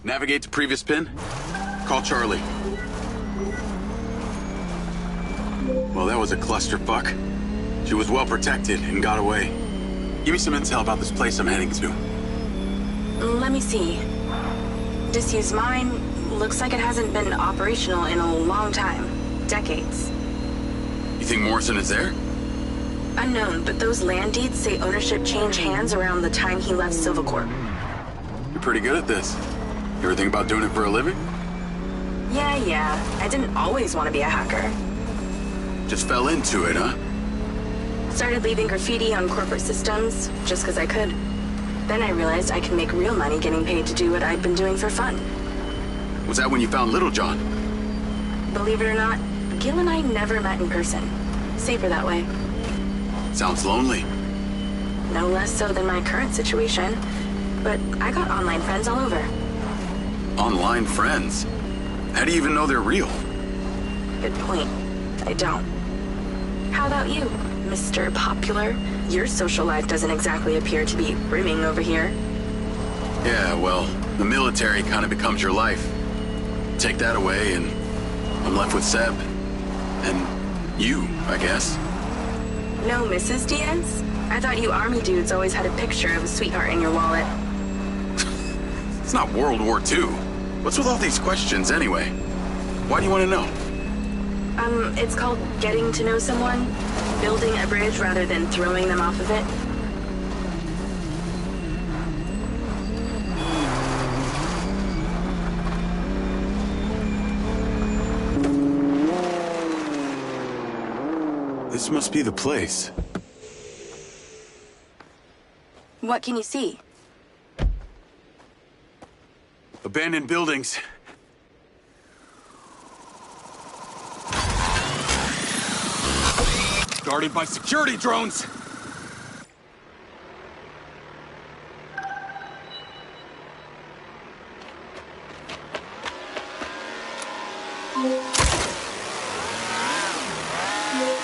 Navigate to previous pin. Call Charlie. Well, that was a clusterfuck. She was well protected and got away. Give me some intel about this place I'm heading to. Let me see. Disused mine. Looks like it hasn't been operational in a long time. Decades. You think Morrison is there? Unknown, but those land deeds say ownership changed hands around the time he left Silvercorp. You're pretty good at this. You ever think about doing it for a living? Yeah. I didn't always want to be a hacker. Just fell into it, huh? Started leaving graffiti on corporate systems, just because I could. Then I realized I can make real money getting paid to do what I'd been doing for fun. Was that when you found Little John? Believe it or not, Gil and I never met in person. Safer that way. Sounds lonely. No less so than my current situation. But I got online friends all over. Online friends? How do you even know they're real? Good point. I don't. How about you, Mr. Popular? Your social life doesn't exactly appear to be brimming over here. Yeah, well, the military kind of becomes your life. Take that away and I'm left with Seb. And you, I guess. No Mrs. Diaz? I thought you army dudes always had a picture of a sweetheart in your wallet. It's not World War II. What's with all these questions anyway? Why do you want to know? It's called getting to know someone. Building a bridge rather than throwing them off of it. This must be the place. What can you see? Abandoned buildings. Guarded by security drones.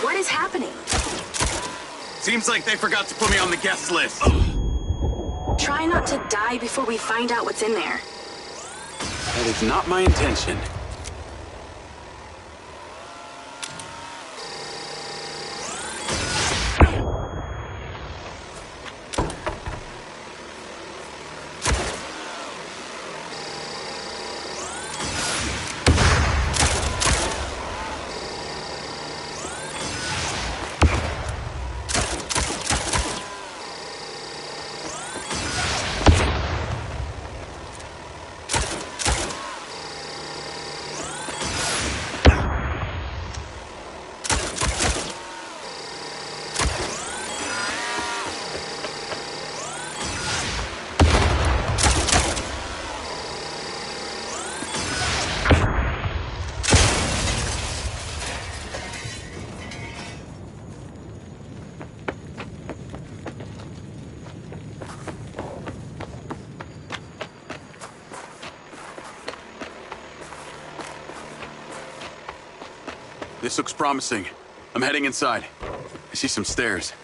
What is happening? Seems like they forgot to put me on the guest list. Try not to die before we find out what's in there. That is not my intention. This looks promising. I'm heading inside. I see some stairs.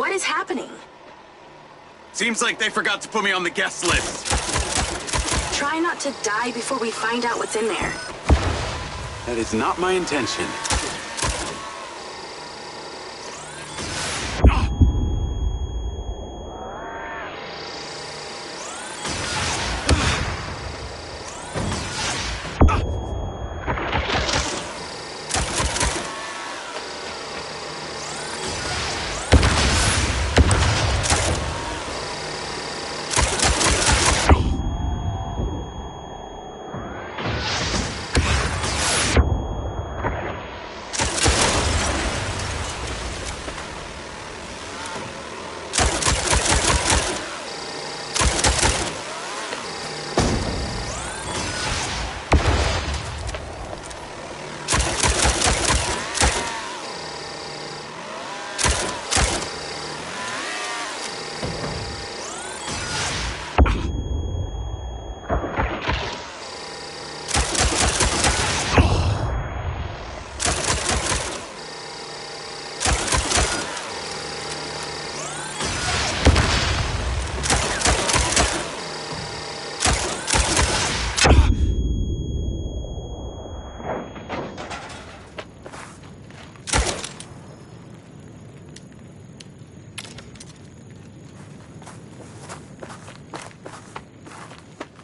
What is happening? Seems like they forgot to put me on the guest list. Try not to die before we find out what's in there. That is not my intention.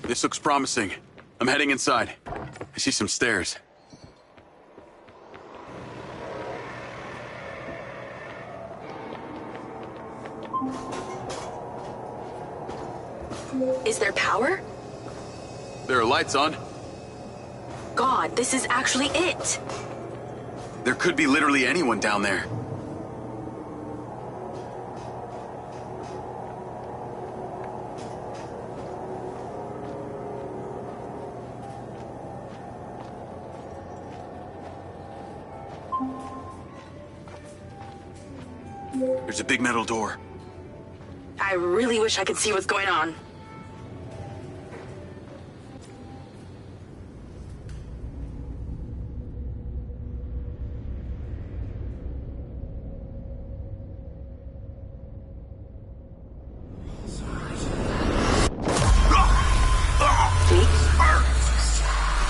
This looks promising. I'm heading inside. I see some stairs. Is there power? There are lights on. God, this is actually it. There could be literally anyone down there. There's a big metal door. I really wish I could see what's going on.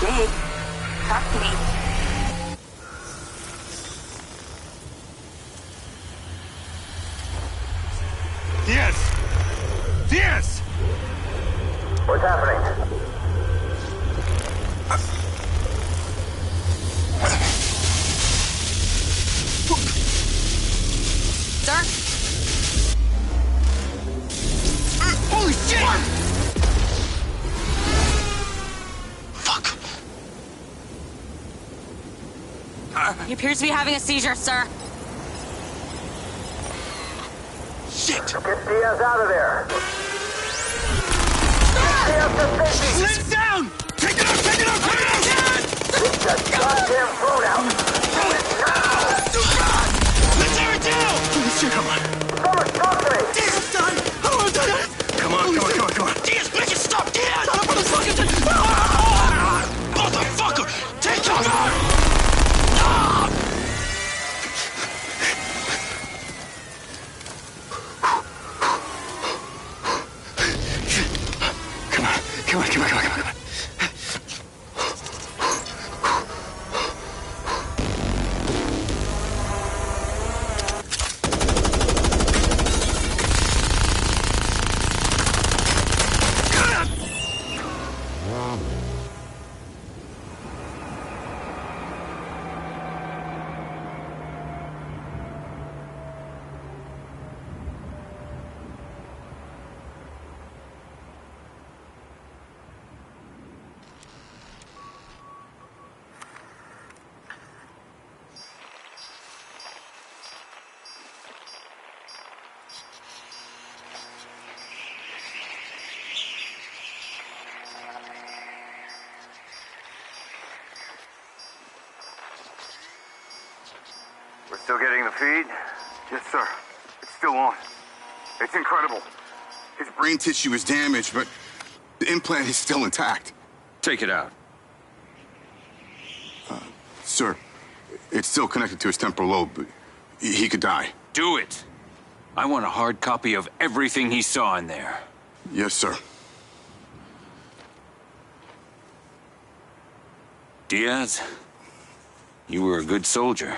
Jake, talk to me. Diaz! What's happening? Sir? Holy shit! Fuck. He appears to be having a seizure, sir. Shit! Get Diaz out of there! Liz down! Take it out! Take it out! Take it out! Get that goddamn phone out! Do it now! Let's tear it down! Holy shit, come on. Someone talk to me! Diaz, son! How do I do this? Come on, come on. Diaz, bitch, stop! Diaz! Motherfucker! Take cover! Come on. We're still getting the feed? Yes, sir. It's still on. It's incredible. His brain tissue is damaged, but the implant is still intact. Take it out. Sir, it's still connected to his temporal lobe, but he could die. Do it. I want a hard copy of everything he saw in there. Yes, sir. Diaz, you were a good soldier.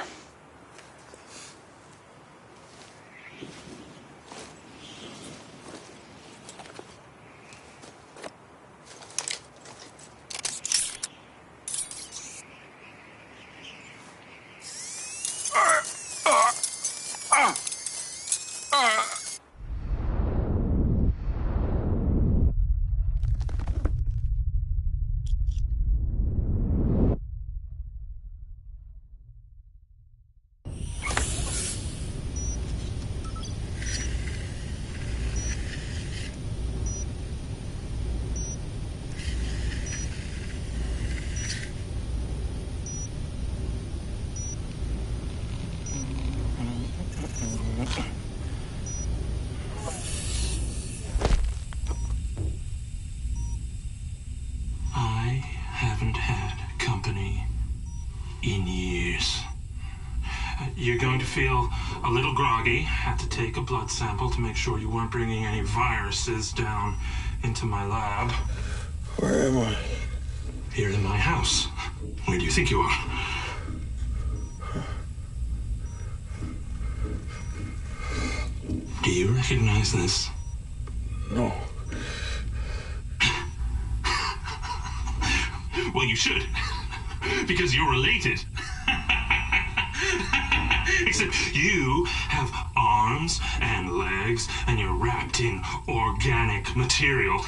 Haven't had company in years. You're going to feel a little groggy. Had to take a blood sample to make sure you weren't bringing any viruses down into my lab. Where am I? Here in my house. Where do you think you are? Do you recognize this? No. Well, you should, because you're related. Except you have arms and legs, and you're wrapped in organic material.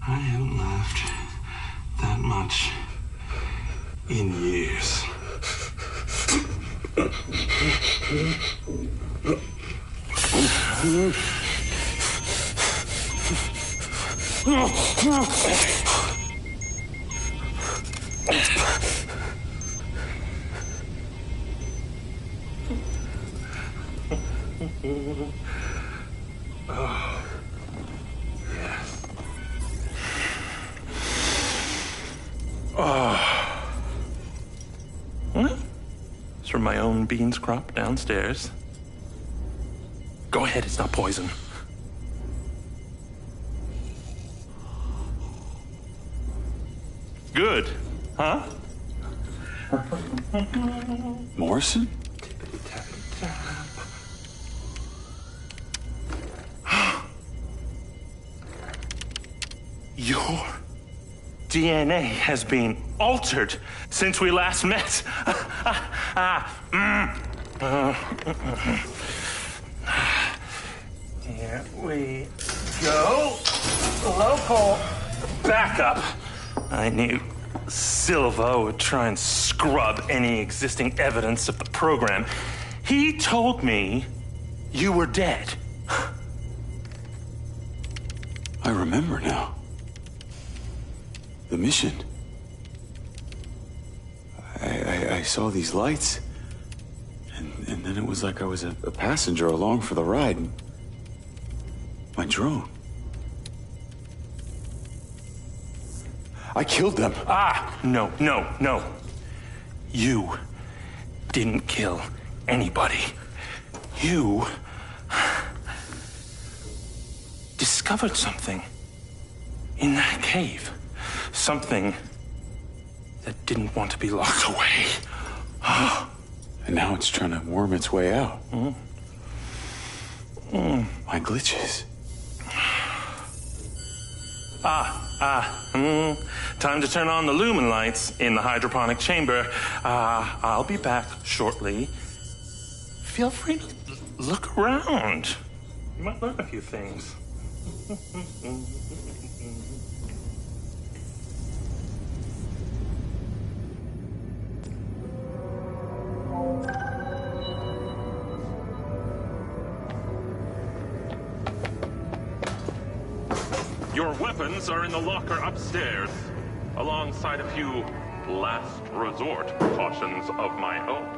I haven't laughed that much in years. Oh, yes. Oh. What? It's from my own beans crop downstairs. Go ahead, it's not poison. Good, huh? Morrison? Your DNA has been altered since we last met. Here we go. Local backup. I knew Silva would try and scrub any existing evidence of the program. He told me you were dead. I remember now. The mission. I saw these lights, and then it was like I was a passenger along for the ride. My drone. I killed them. No. You didn't kill anybody. You discovered something in that cave. Something that didn't want to be locked away. And now it's trying to worm its way out. My glitches. Time to turn on the lumen lights in the hydroponic chamber. I'll be back shortly. Feel free to look around. You might learn a few things. Your weapons are in the locker upstairs, alongside a few last resort precautions of my own.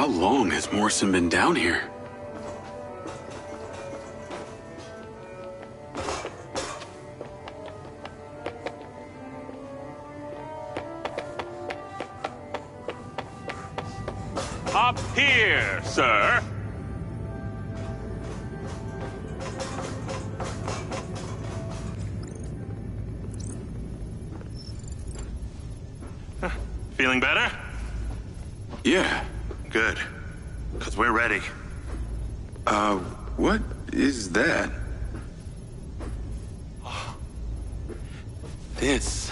How long has Morrison been down here? Up here, sir. Feeling better? Yeah. Good. Because we're ready. What is that? This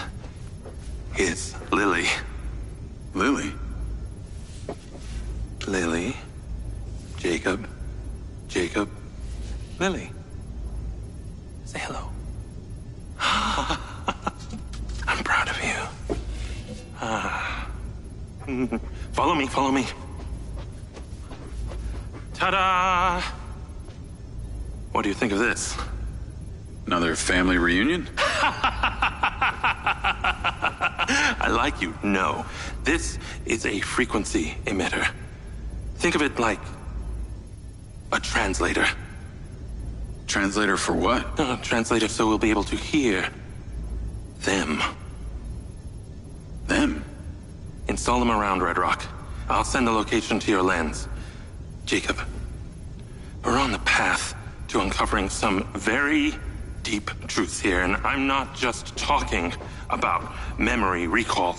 is Lily. Lily? Lily. Jacob. Jacob. Lily. Say hello. I'm proud of you. Follow me, follow me. Ta-da! What do you think of this? Another family reunion? I like you. No. This is a frequency emitter. Think of it like a translator. Translator for what? Translator so we'll be able to hear them. Them? Install them around Redrock. I'll send the location to your lens. Jacob, we're on the path to uncovering some very deep truths here, and I'm not just talking about memory recall.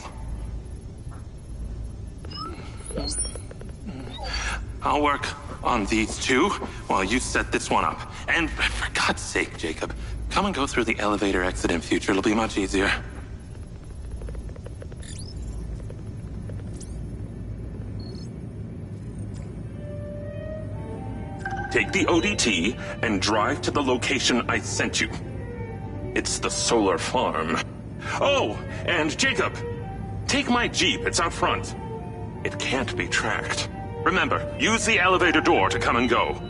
I'll work on these two while you set this one up. And for God's sake, Jacob, come and go through the elevator exit in future. It'll be much easier. Take the ODT and drive to the location I sent you. It's the solar farm. Oh, and Jacob, take my Jeep. It's out front. It can't be tracked. Remember, use the elevator door to come and go.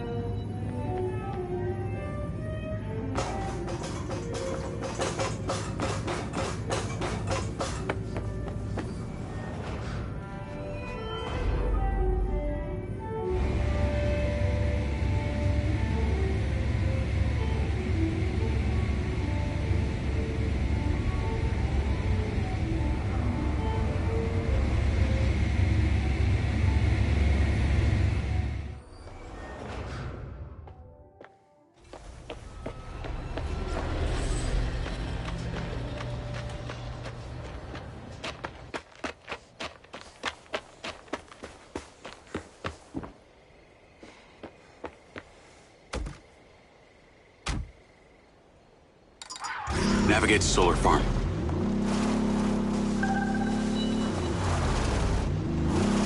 Navigate to solar farm.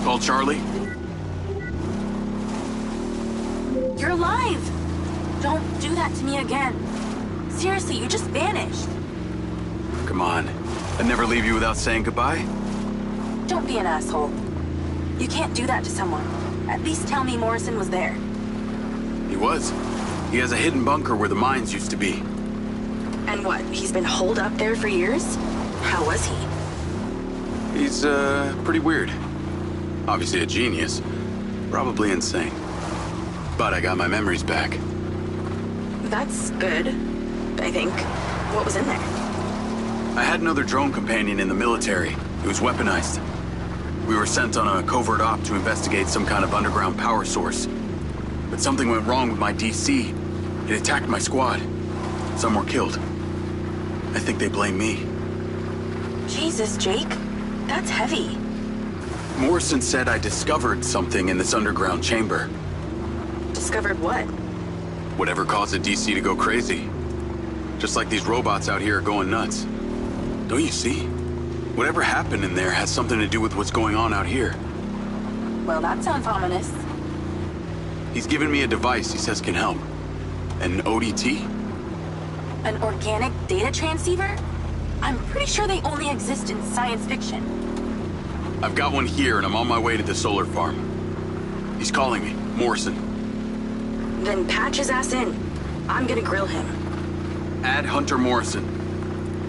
Call Charlie. You're alive! Don't do that to me again. Seriously, you just vanished. Come on. I'd never leave you without saying goodbye. Don't be an asshole. You can't do that to someone. At least tell me Morrison was there. He was. He has a hidden bunker where the mines used to be. And what, he's been holed up there for years? How was he? He's, pretty weird. Obviously a genius. Probably insane. But I got my memories back. That's good, I think. What was in there? I had another drone companion in the military. It was weaponized. We were sent on a covert op to investigate some kind of underground power source. But something went wrong with my DC. It attacked my squad. Some were killed. I think they blame me. Jesus, Jake. That's heavy. Morrison said I discovered something in this underground chamber. Discovered what? Whatever caused the DC to go crazy. Just like these robots out here are going nuts. Don't you see? Whatever happened in there has something to do with what's going on out here. Well, that sounds ominous. He's given me a device he says can help. An ODT? An organic data transceiver? I'm pretty sure they only exist in science fiction. I've got one here and I'm on my way to the solar farm. He's calling me, Morrison. Then patch his ass in. I'm gonna grill him. Add Hunter Morrison.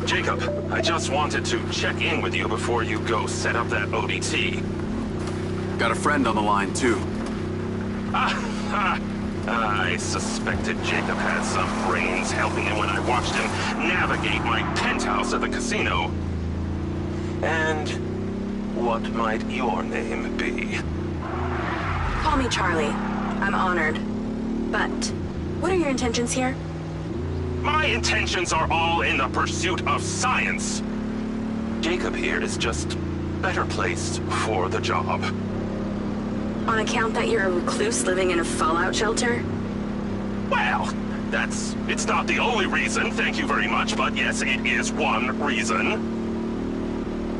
Jacob, I just wanted to check in with you before you go set up that ODT. Got a friend on the line, too. I suspected Jacob had some brains helping him when I watched him navigate my penthouse at the casino. And what might your name be? Call me Charlie. I'm honored. But what are your intentions here? My intentions are all in the pursuit of science. Jacob here is just better placed for the job. On account that you're a recluse living in a fallout shelter? Well, it's not the only reason, thank you very much, but yes, it is one reason.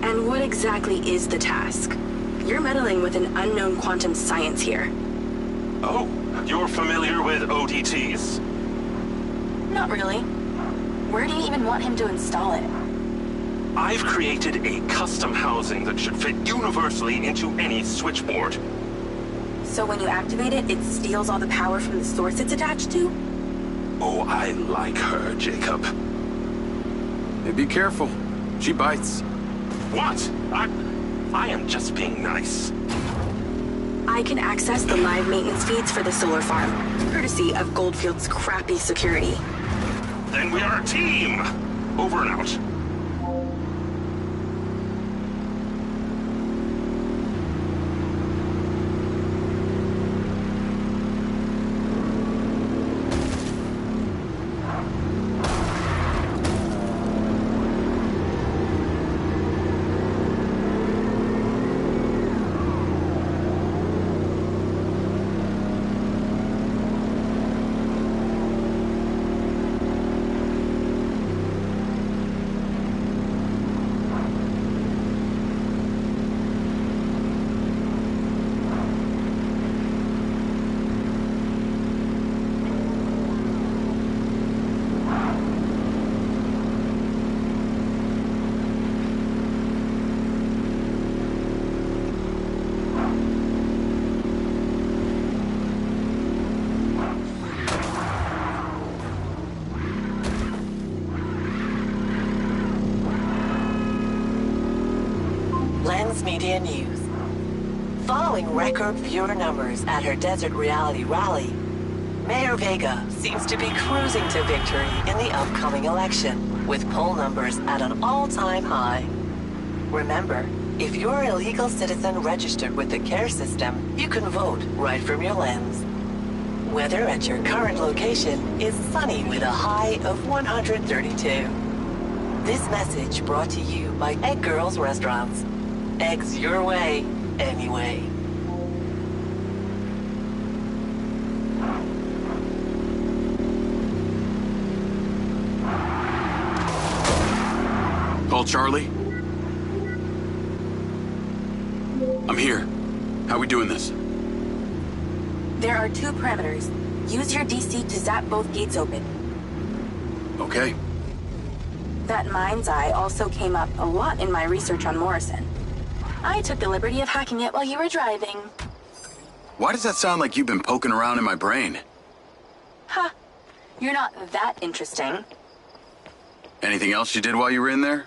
And what exactly is the task? You're meddling with an unknown quantum science here. Oh, you're familiar with ODTs? Not really. Where do you even want him to install it? I've created a custom housing that should fit universally into any switchboard. So when you activate it, it steals all the power from the source it's attached to? Oh, I like her, Jacob. Hey, be careful. She bites. What? I am just being nice. I can access the live maintenance feeds for the solar farm, courtesy of Goldfield's crappy security. Then we are a team! Over and out. Media News. Following record viewer numbers at her Desert Reality rally, Mayor Vega seems to be cruising to victory in the upcoming election, with poll numbers at an all-time high. Remember, if you're an illegal citizen registered with the CARE system, you can vote right from your lens. Weather at your current location is sunny with a high of 132. This message brought to you by Egg Girls Restaurants. Eggs your way, anyway. Call Charlie? I'm here. How we doing this? There are two parameters. Use your DC to zap both gates open. Okay. That Mindseye also came up a lot in my research on Morrison. I took the liberty of hacking it while you were driving. Why does that sound like you've been poking around in my brain? Ha! You're not that interesting. Anything else you did while you were in there?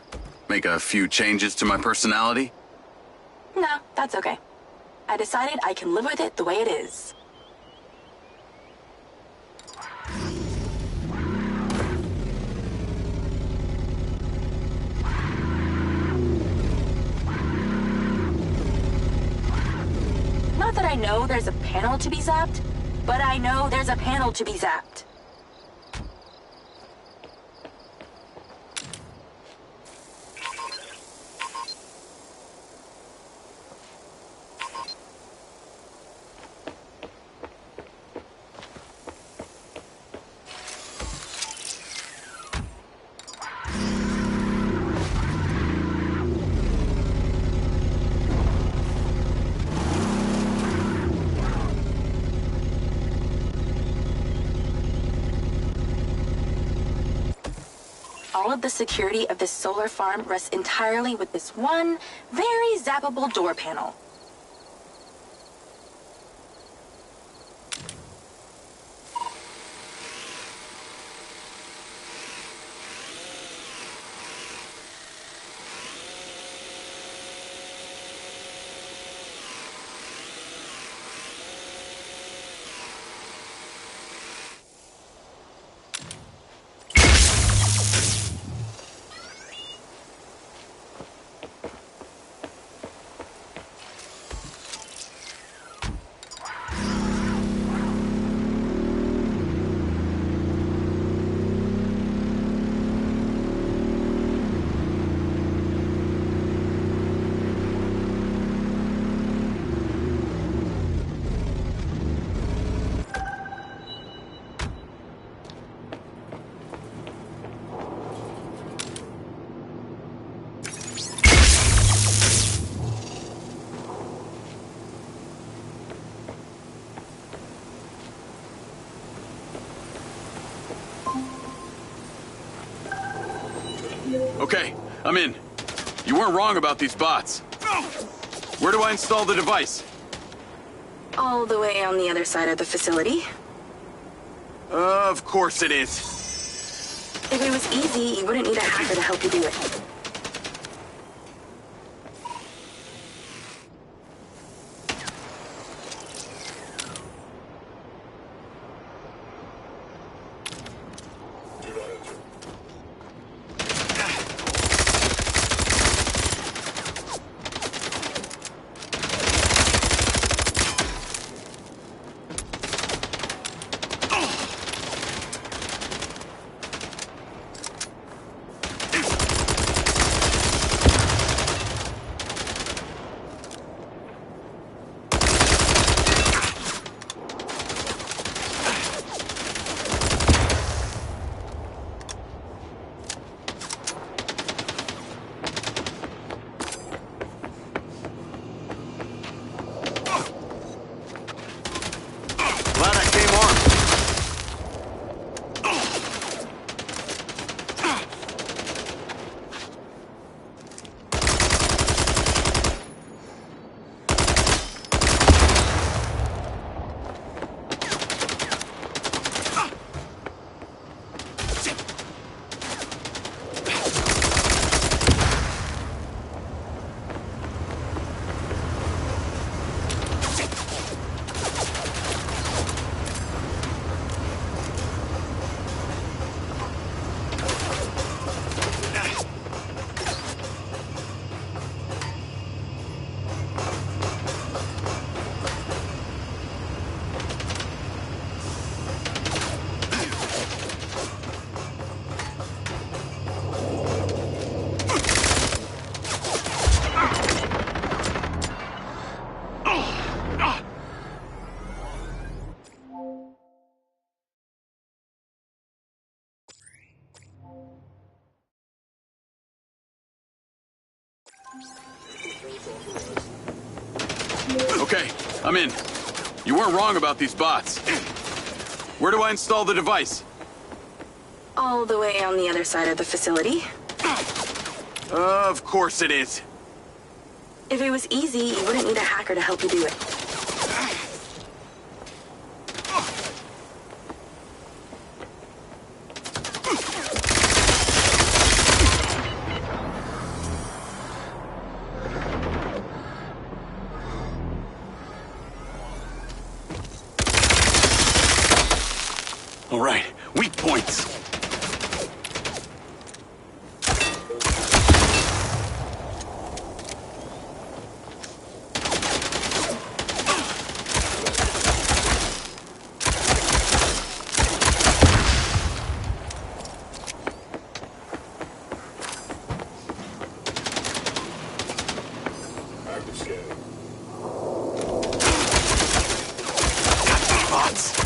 Make a few changes to my personality? No, that's okay. I decided I can live with it the way it is. Not that I know there's a panel to be zapped, but I know there's a panel to be zapped. All of the security of this solar farm rests entirely with this one, very zappable door panel. Okay, I'm in. You weren't wrong about these bots. Where do I install the device? All the way on the other side of the facility. Of course it is. If it was easy, you wouldn't need a hacker to help you do it. Okay, I'm in. You weren't wrong about these bots. Where do I install the device? All the way on the other side of the facility. Of course it is. If it was easy, you wouldn't need a hacker to help you do it. All right, weak points. Active scanning. Bots.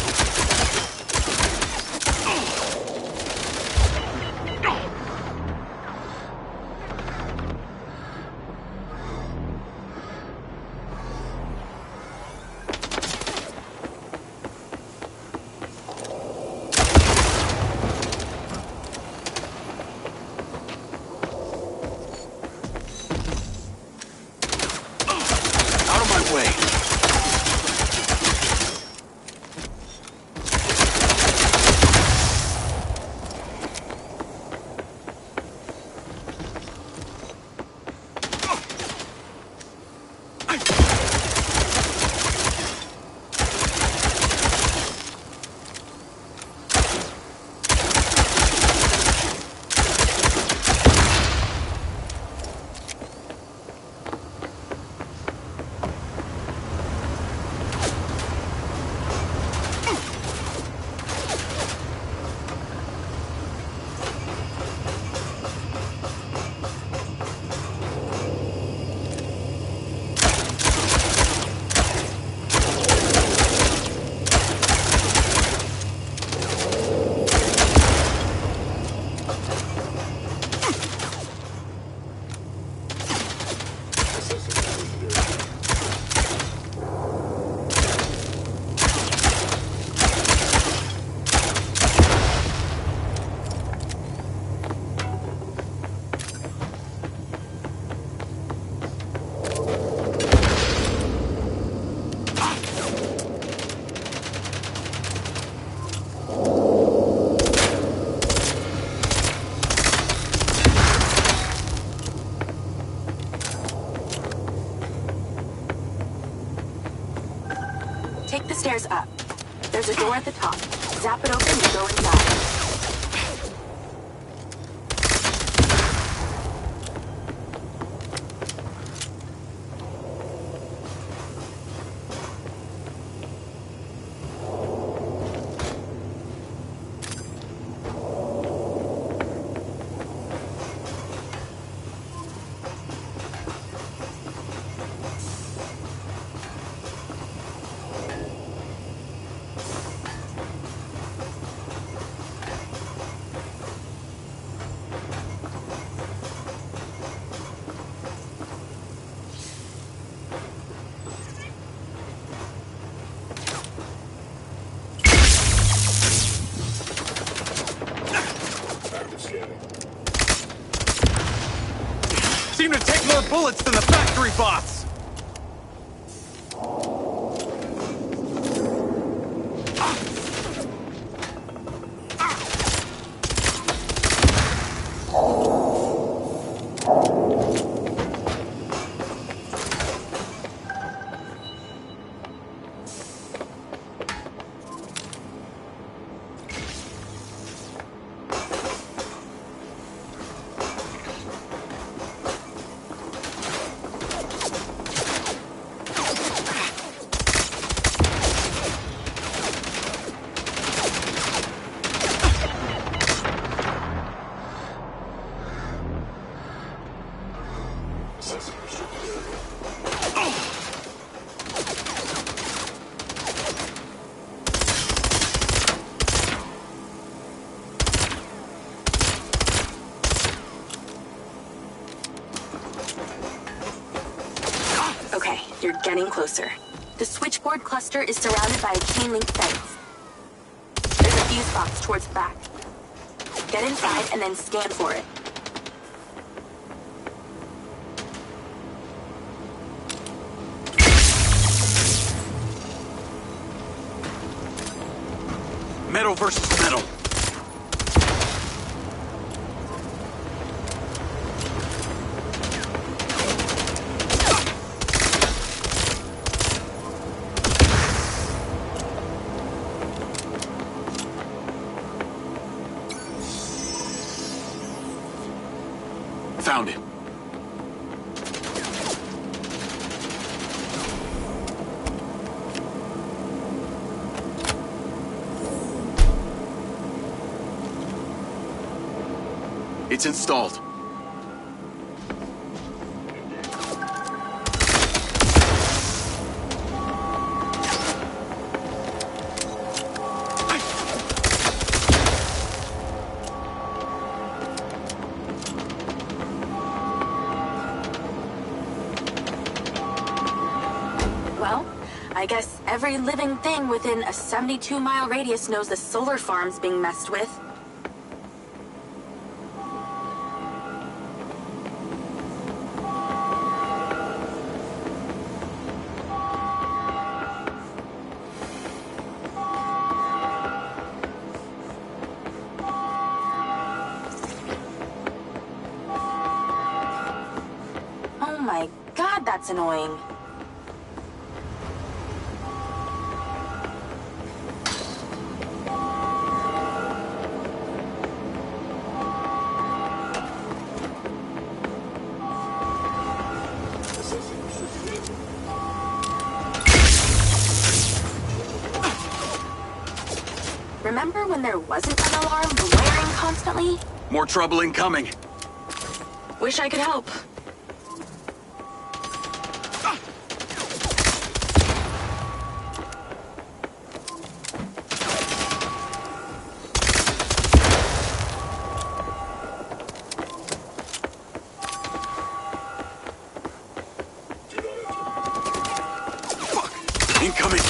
Take the stairs up. There's a door at the top. Zap it open and go inside. Seem to take more bullets than the factory bots! Okay, you're getting closer. The switchboard cluster is surrounded by a chain link fence. There's a fuse box towards the back. Get inside and then scan for it. Metal versus metal. Found it. It's installed. Well, I guess every living thing within a 72-mile radius knows the solar farm's being messed with. Oh my God, that's annoying. Remember when there wasn't an alarm blaring constantly? More trouble incoming. Wish I could help. Fuck! Incoming!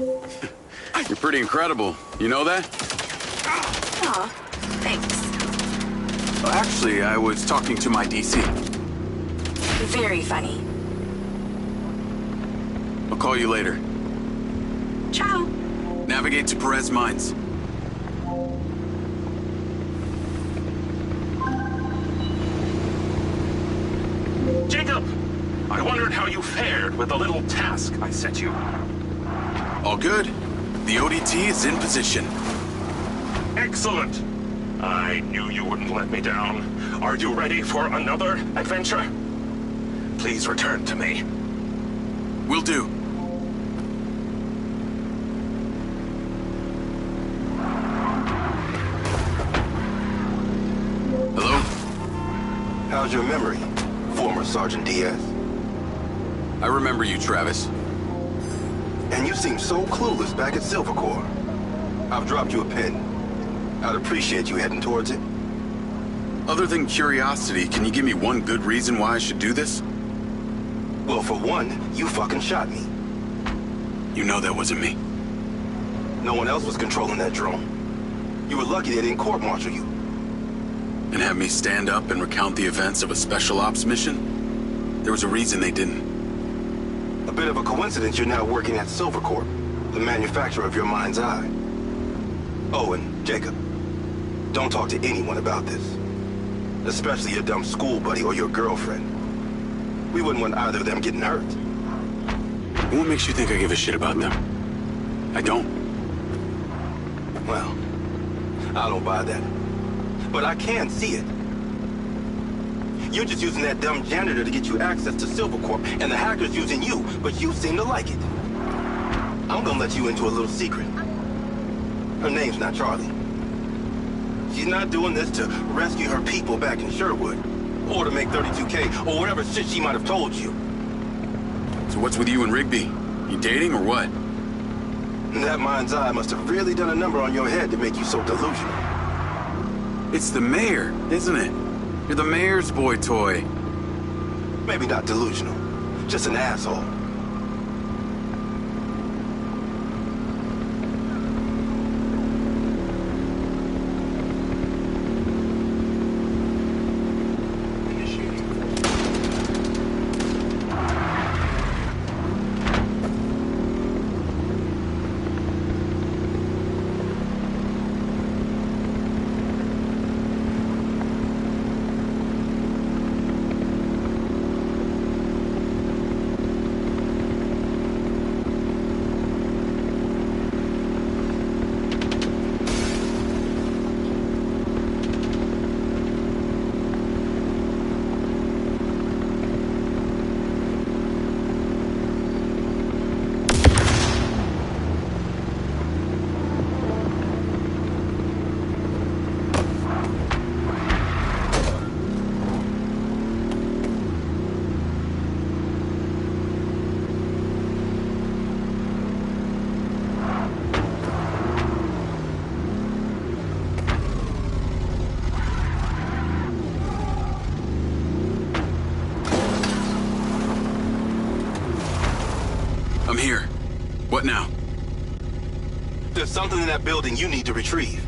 You're pretty incredible. You know that? Aw, thanks. Well, actually, I was talking to my DC. Very funny. I'll call you later. Ciao. Navigate to Perez Mines. Jacob! I wondered how you fared with the little task I set you. All good. The ODT is in position. Excellent! I knew you wouldn't let me down. Are you ready for another adventure? Please return to me. Will do. Hello? How's your memory, former Sergeant Diaz? I remember you, Travis. And you seem so clueless back at Silver Corps. I've dropped you a pin. I'd appreciate you heading towards it. Other than curiosity, can you give me one good reason why I should do this? Well, for one, you fucking shot me. You know that wasn't me. No one else was controlling that drone. You were lucky they didn't court-martial you. And have me stand up and recount the events of a special ops mission? There was a reason they didn't. A bit of a coincidence you're now working at Silver Corp, the manufacturer of your Mindseye. Oh, and Jacob, don't talk to anyone about this. Especially your dumb school buddy or your girlfriend. We wouldn't want either of them getting hurt. What makes you think I give a shit about them? I don't. Well, I don't buy that. But I can see it. You're just using that dumb janitor to get you access to Silver Corp, and the hacker's using you, but you seem to like it. I'm gonna let you into a little secret. Her name's not Charlie. She's not doing this to rescue her people back in Sherwood, or to make 32K, or whatever shit she might have told you. So what's with you and Rigby? You dating or what? That mind's eye must have really done a number on your head to make you so delusional. It's the mayor, isn't it? You're the mayor's boy toy. Maybe not delusional, just an asshole. I'm here. What now? There's something in that building you need to retrieve.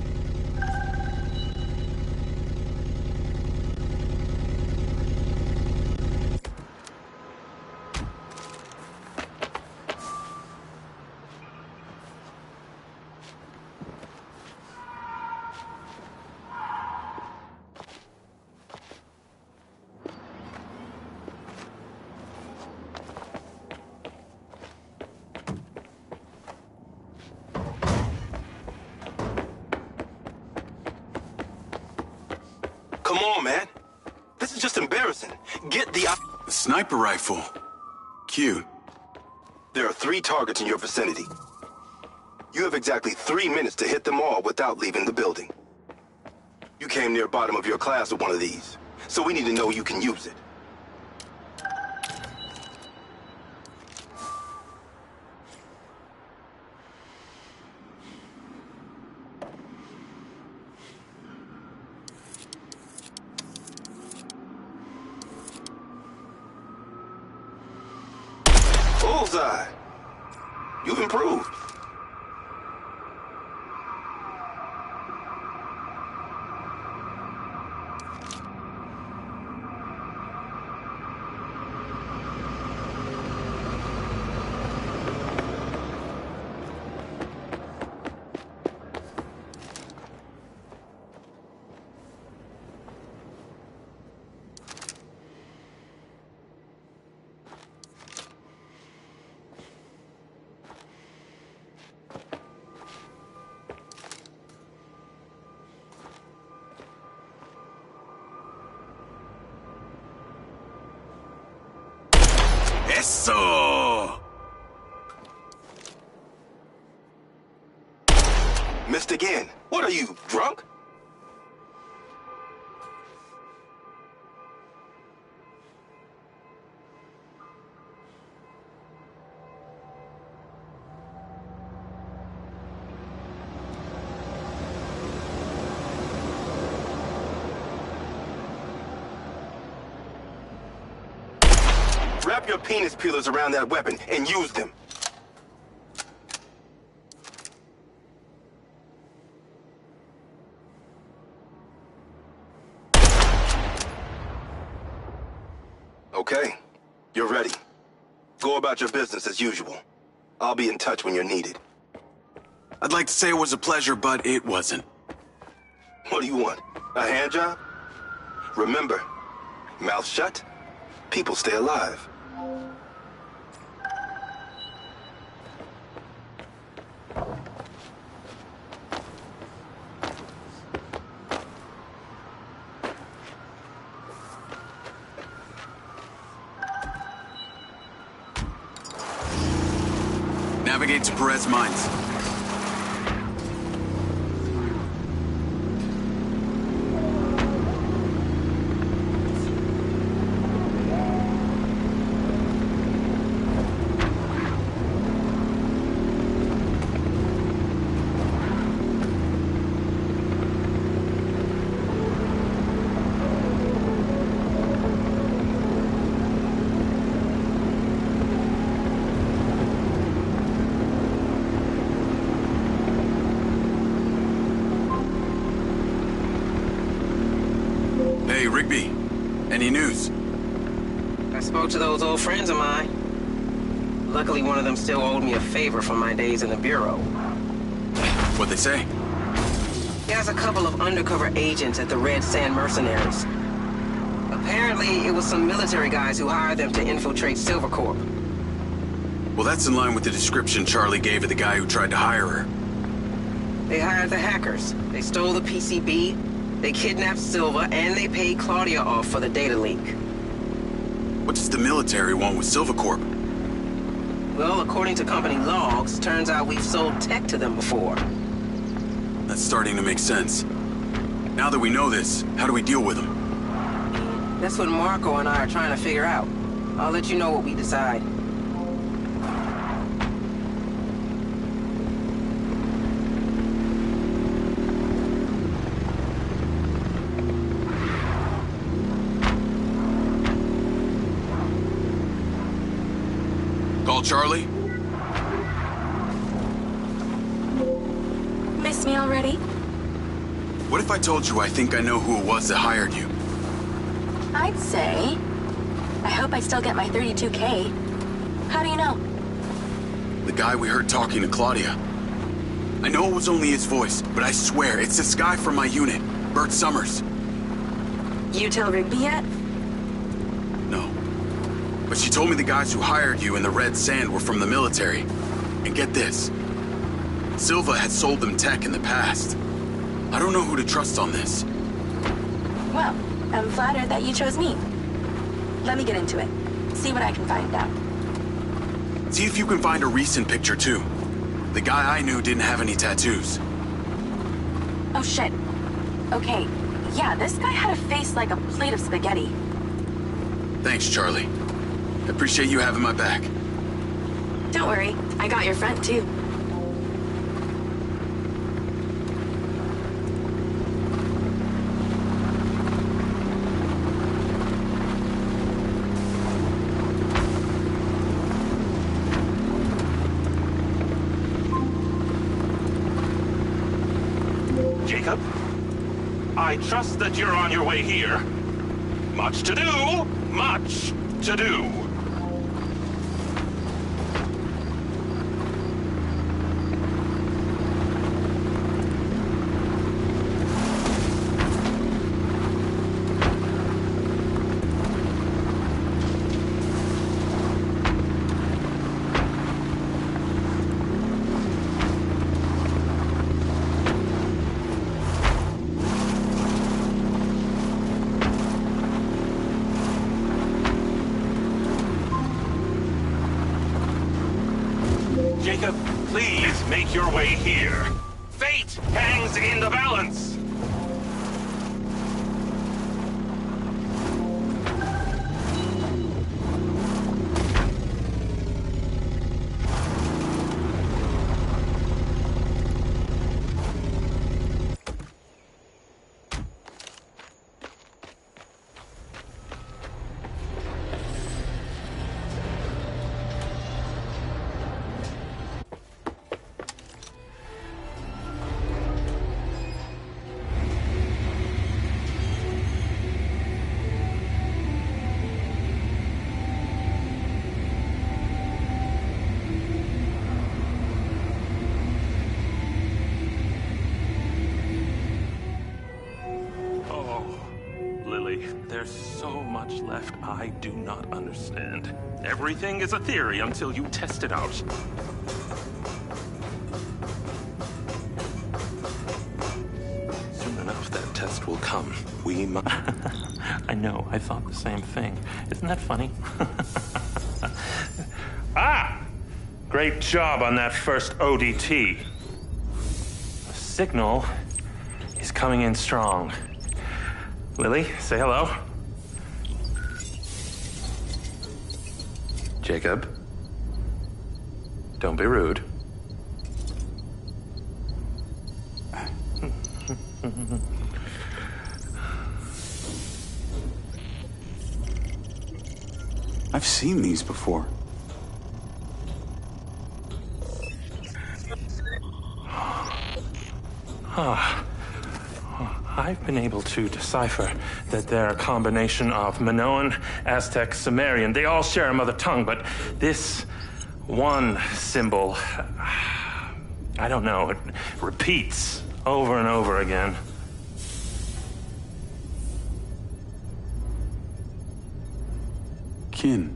Come on, man. This is just embarrassing. Get the sniper rifle. Cute. There are 3 targets in your vicinity. You have exactly 3 minutes to hit them all without leaving the building. You came near bottom of your class with one of these, so we need to know you can use it. Bullseye! You've improved. Eso! Missed again. What are you, drunk? Wrap your penis peelers around that weapon and use them. Okay, you're ready. Go about your business as usual. I'll be in touch when you're needed. I'd like to say it was a pleasure, but it wasn't. What do you want? A hand job? Remember, mouth shut, people stay alive. Navigate to Perez Mines. Hey, Rigby. Any news? I spoke to those old friends of mine. Luckily, one of them still owed me a favor from my days in the Bureau. What'd they say? He has a couple of undercover agents at the Red Sand Mercenaries. Apparently, it was some military guys who hired them to infiltrate Silvercorp. Well, that's in line with the description Charlie gave of the guy who tried to hire her. They hired the hackers. They stole the PCB, they kidnapped Silva, and they paid Claudia off for the data leak. What does the military want with Silvercorp? Well, according to company logs, turns out we've sold tech to them before. That's starting to make sense. Now that we know this, how do we deal with them? That's what Marco and I are trying to figure out. I'll let you know what we decide. Call Charlie? Miss me already? What if I told you I think I know who it was that hired you? I'd say... I hope I still get my 32K. How do you know? The guy we heard talking to Claudia. I know it was only his voice, but I swear it's this guy from my unit, Bert Summers. You tell Rigby yet? No. But she told me the guys who hired you in the Red Sand were from the military. And get this. Silva had sold them tech in the past. I don't know who to trust on this. Well, I'm flattered that you chose me. Let me get into it. See what I can find out. See if you can find a recent picture, too. The guy I knew didn't have any tattoos. Oh, shit. Okay, yeah, this guy had a face like a plate of spaghetti. Thanks, Charlie. I appreciate you having my back. Don't worry, I got your front, too. Jacob, I trust that you're on your way here. Much to do, much to do. Jacob, please make your way here. Fate hangs in the balance. There's so much left I do not understand. Everything is a theory until you test it out. Soon enough, that test will come. We must... I know, I thought the same thing. Isn't that funny? Ah! Great job on that first ODT. The signal is coming in strong. Lily, say hello. Jacob, don't be rude. I've seen these before. I've been able to decipher that they're a combination of Minoan, Aztec, Sumerian. They all share a mother tongue, but this one symbol, I don't know, it repeats over and over again. Kin.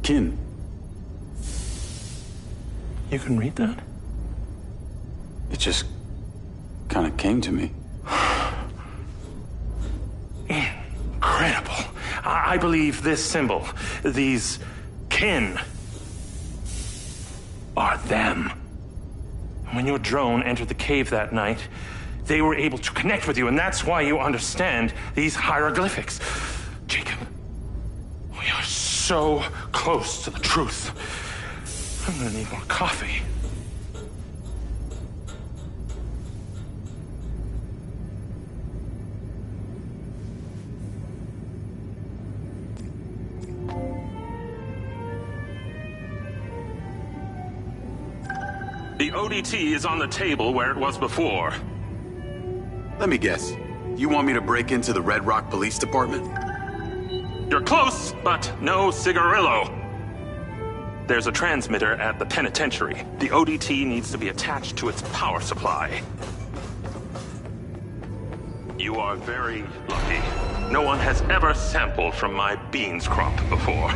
Kin. You can read that? It just kind of came to me. Incredible. I believe this symbol, these kin, are them. When your drone entered the cave that night, they were able to connect with you, and that's why you understand these hieroglyphics. Jacob, we are so close to the truth. I'm gonna need more coffee. The ODT is on the table where it was before. Let me guess. You want me to break into the Redrock Police Department? You're close, but no cigarillo. There's a transmitter at the penitentiary. The ODT needs to be attached to its power supply. You are very lucky. No one has ever sampled from my beans crop before.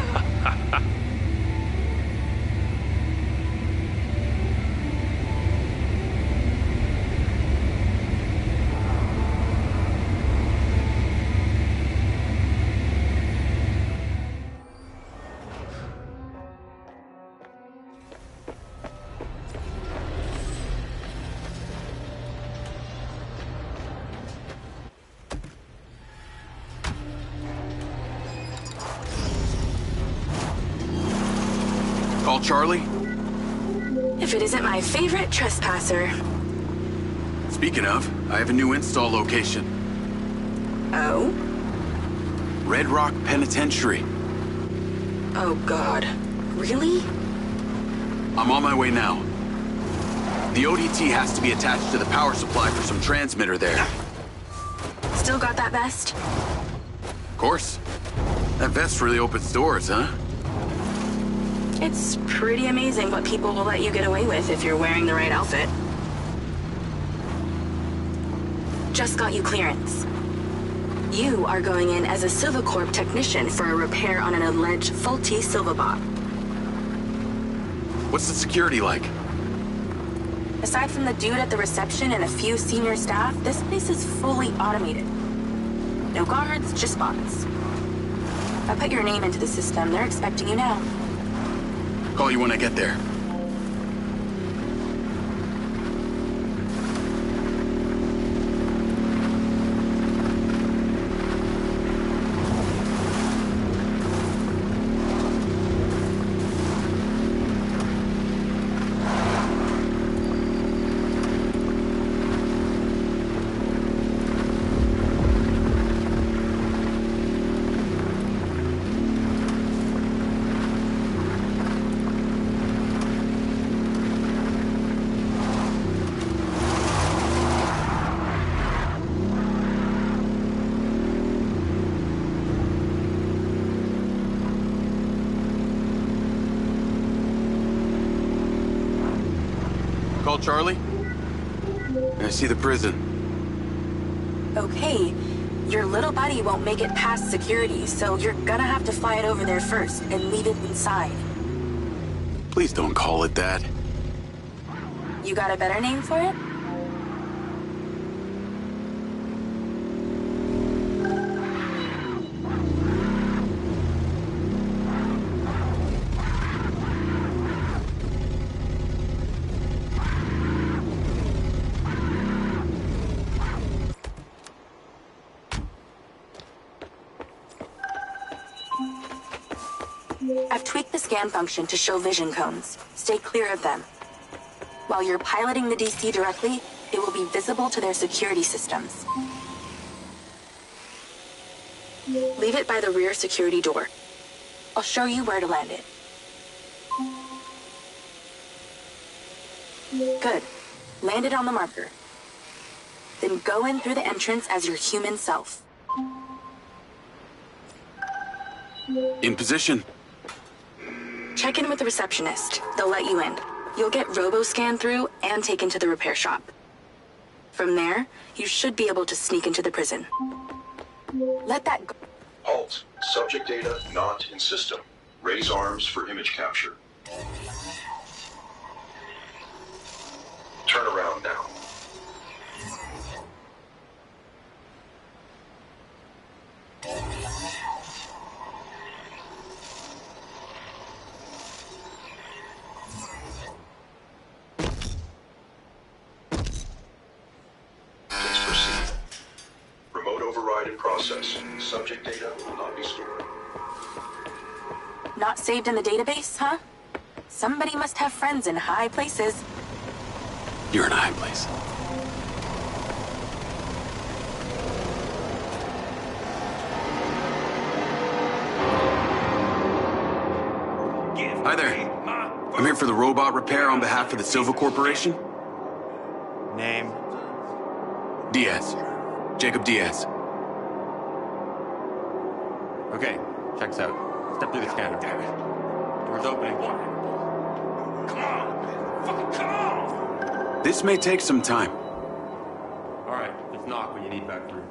Call Charlie? If it isn't my favorite trespasser. Speaking of, I have a new install location. Oh? Redrock Penitentiary. Oh, God. Really? I'm on my way now. The ODT has to be attached to the power supply for some transmitter there. Still got that vest? Of course. That vest really opens doors, huh? It's pretty amazing what people will let you get away with if you're wearing the right outfit. Just got you clearance. You are going in as a Silvacorp technician for a repair on an alleged faulty Silvabot. What's the security like? Aside from the dude at the reception and a few senior staff, this place is fully automated. No guards, just bots. I put your name into the system. They're expecting you now. Call you when I get there. Call Charlie? I see the prison. Okay, your little buddy won't make it past security, so you're gonna have to fly it over there first and leave it inside. Please don't call it that. You got a better name for it? I've tweaked the scan function to show vision cones. Stay clear of them. While you're piloting the DC directly, it will be visible to their security systems. Leave it by the rear security door. I'll show you where to land it. Good. Land it on the marker. Then go in through the entrance as your human self. In position. Check in with the receptionist. They'll let you in. You'll get robo-scanned through and taken to the repair shop. From there, you should be able to sneak into the prison. Let that go. Halt. Subject data not in system. Raise arms for image capture. Turn around now. Please proceed. Remote override in process. Subject data will not be stored. Not saved in the database, huh? Somebody must have friends in high places. You're in a high place. Hi there. I'm here for the robot repair on behalf of the Silva Corporation. Name? Diaz. Jacob Diaz. Okay, checks out. Step through the scanner. Damn it. Door's opening. Come on! Fucking come on! This may take some time. Alright, just knock when you need back through.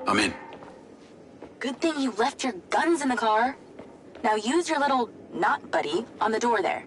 I'm in. Good thing you left your guns in the car. Now use your little not buddy on the door there.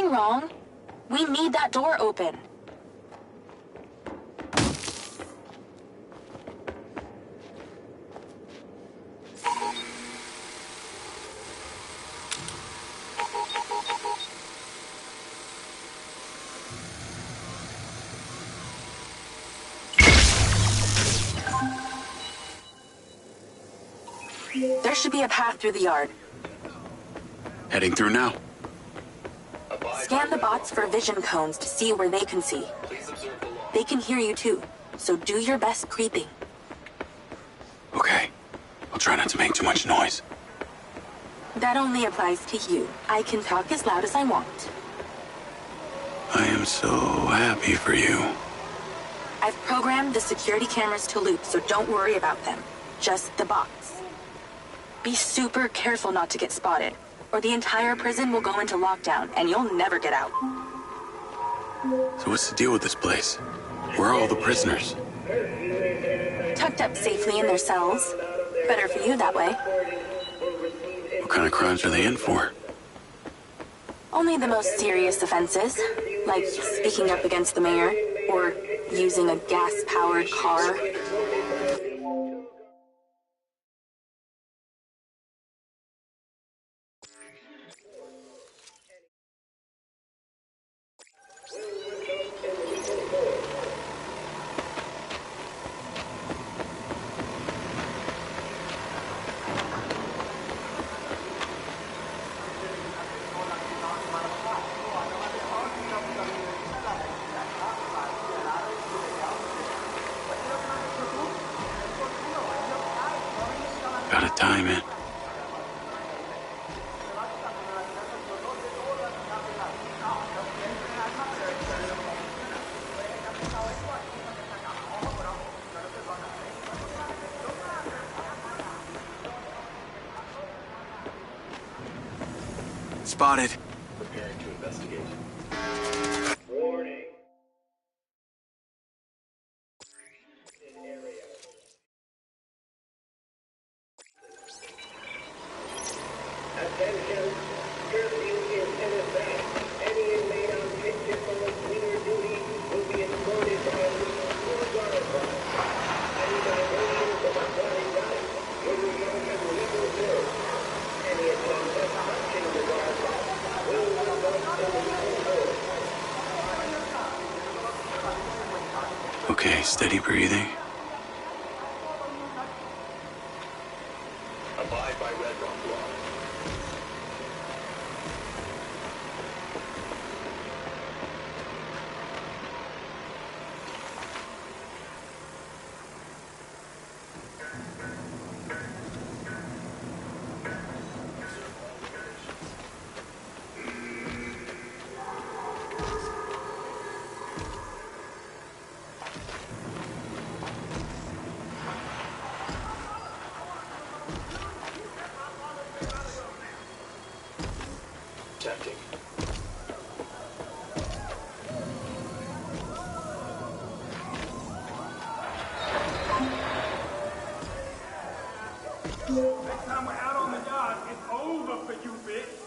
something wrong? We need that door open. There should be a path through the yard. Heading through now. Scan the bots for vision cones to see where they can see. They can hear you too, so do your best creeping. Okay. I'll try not to make too much noise. That only applies to you. I can talk as loud as I want. I am so happy for you. I've programmed the security cameras to loop, so don't worry about them. Just the bots. Be super careful not to get spotted, or the entire prison will go into lockdown and you'll never get out. So what's the deal with this place? Where are all the prisoners? Tucked up safely in their cells. Better for you that way. What kind of crimes are they in for? Only the most serious offenses, like speaking up against the mayor, or using a gas-powered car. Gotta time it. Spotted. Preparing to investigate. Warning. Attention. Curfew is in effect. Any inmate on pitch-and-roll cleaner duty will be escorted by full guard. Any violations of the body right will result in legal bills. Any attempt at touching the guard will result in legal bills. Okay, steady breathing. Abide by Redrock law. Tempting. Next time we're out on the yard, it's over for you, bitch.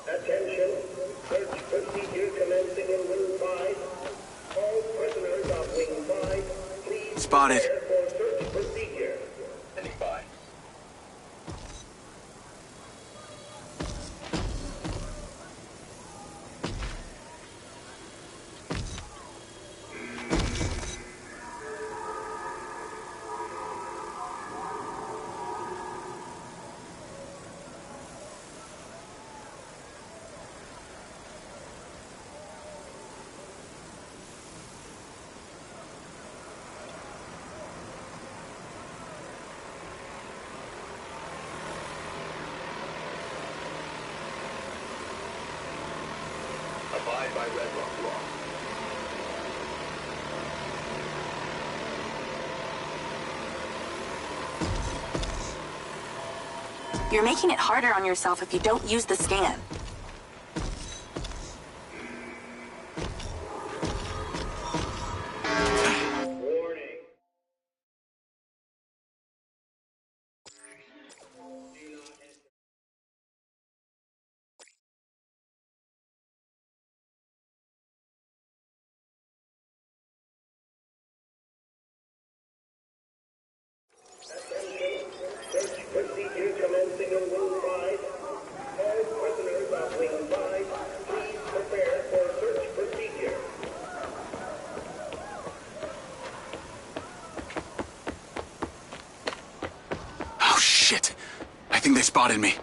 Attention, search procedure commencing in Wing 5. All prisoners of Wing 5, please Spotted. prepare for search procedure. Heading by. Abide by Redrock law. You're making it harder on yourself if you don't use the scan. Search procedure commencing in Wing 5. All prisoners of Wing 5, please prepare for search procedure. Oh, shit. I think they spotted me.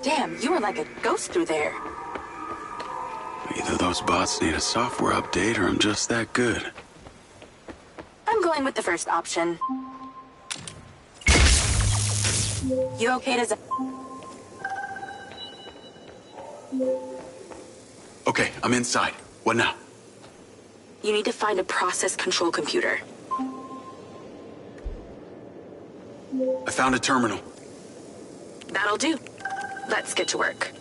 Damn, you were like a ghost through there. Either those bots need a software update or I'm just that good. I'm going with the first option. You okay to... Okay, I'm inside. What now? You need to find a process control computer. I found a terminal. That'll do. Let's get to work.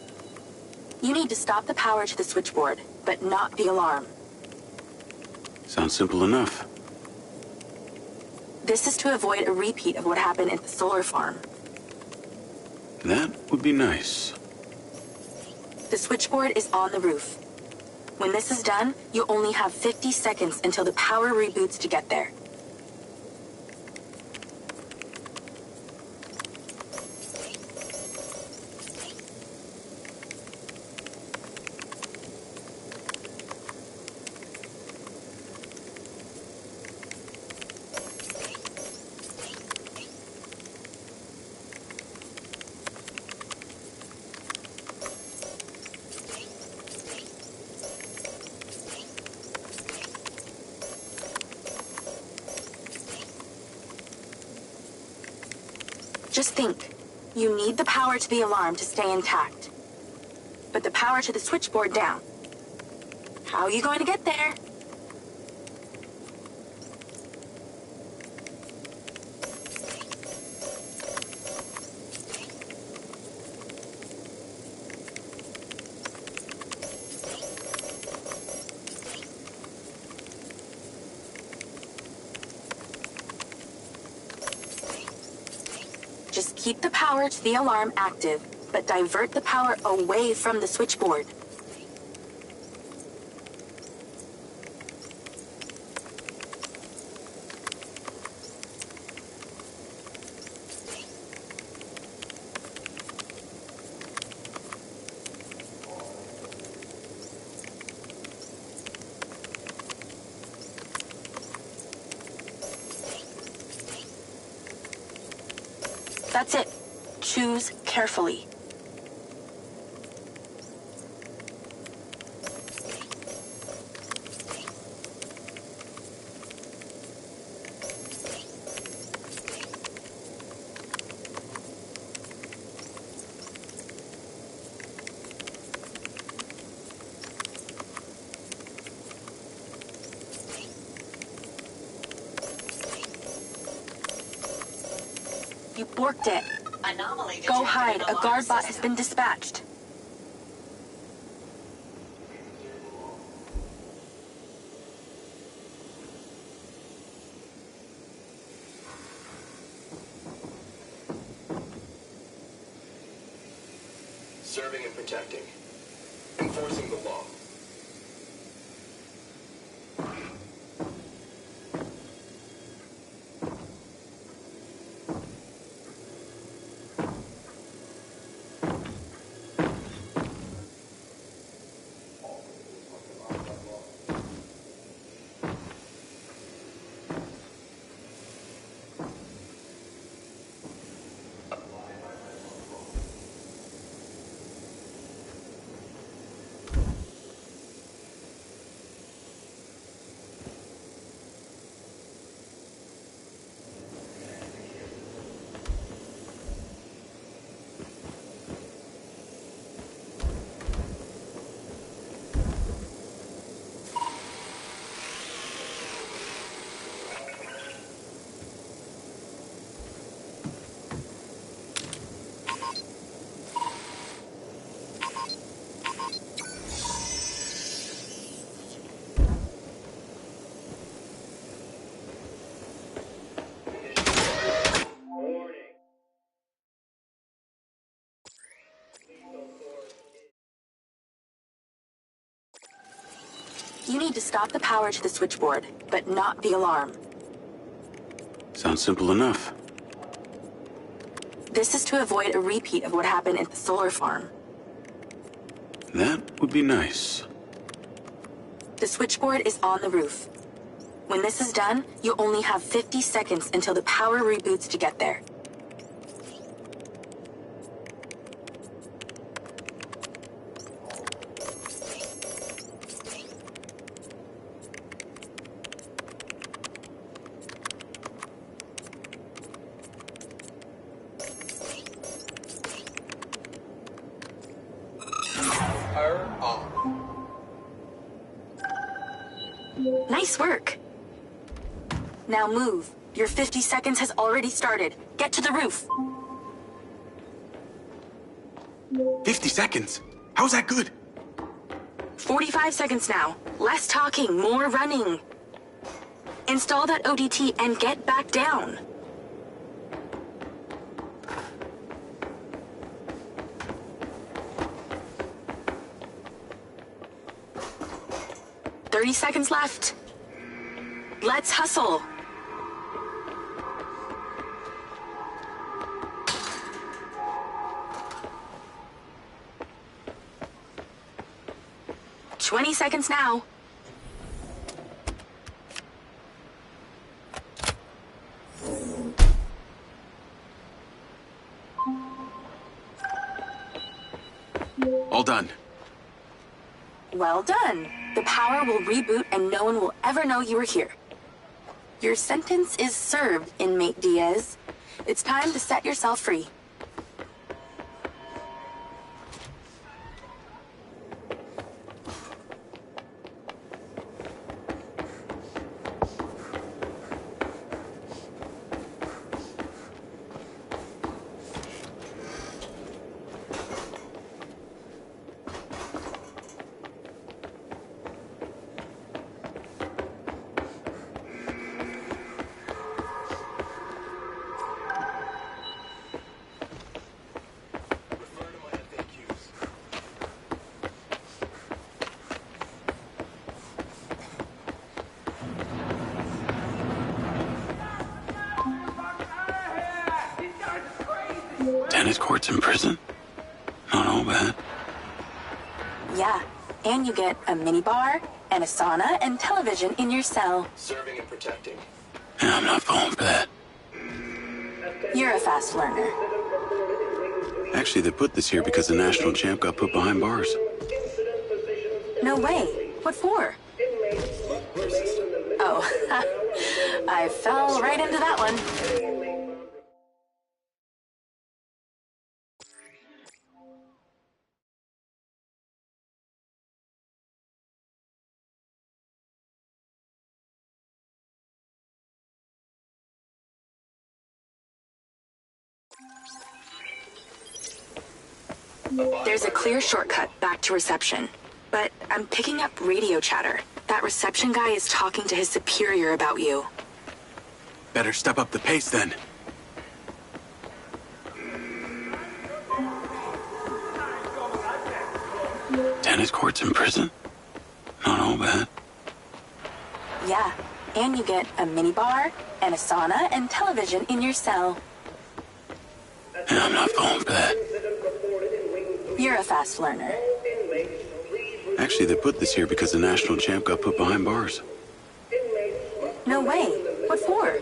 You need to stop the power to the switchboard, but not the alarm. Sounds simple enough. This is to avoid a repeat of what happened at the solar farm. That would be nice. The switchboard is on the roof. When this is done, you only have 50 seconds until the power reboots to get there. Just think, you need the power to the alarm to stay intact, but the power to the switchboard down. How are you going to get there? Just keep the power to the alarm active, but divert the power away from the switchboard. That's it. Choose carefully. You borked it. Go hide. A guard bot has been dispatched. Serving and protecting. Enforcing the law. You need to stop the power to the switchboard, but not the alarm. Sounds simple enough. This is to avoid a repeat of what happened at the solar farm. That would be nice. The switchboard is on the roof. When this is done, you only have 50 seconds until the power reboots to get there. Power on. Nice work. Now move. Your 50 seconds has already started. Get to the roof. 50 seconds? How's that good? 45 seconds now. Less talking, more running. Install that ODT and get back down. "30 seconds left. Let's hustle. "20 seconds now. All done. Well done. The power will reboot and no one will ever know you were here. Your sentence is served, inmate Diaz. It's time to set yourself free. Tennis courts in prison? Not all bad. Yeah, and you get a minibar and a sauna and television in your cell. Serving and protecting. Yeah, I'm not falling for that. You're a fast learner. Actually, they put this here because the national champ got put behind bars. No way. What for? Oh, I fell right into that one. There's a clear shortcut back to reception, but I'm picking up radio chatter. That reception guy is talking to his superior about you. Better step up the pace then. Tennis courts in prison? Not all bad. Yeah, and you get a minibar and a sauna and television in your cell. Yeah, I'm not falling for that. You're a fast learner. Actually, they put this here because the national champ got put behind bars. No way. What for?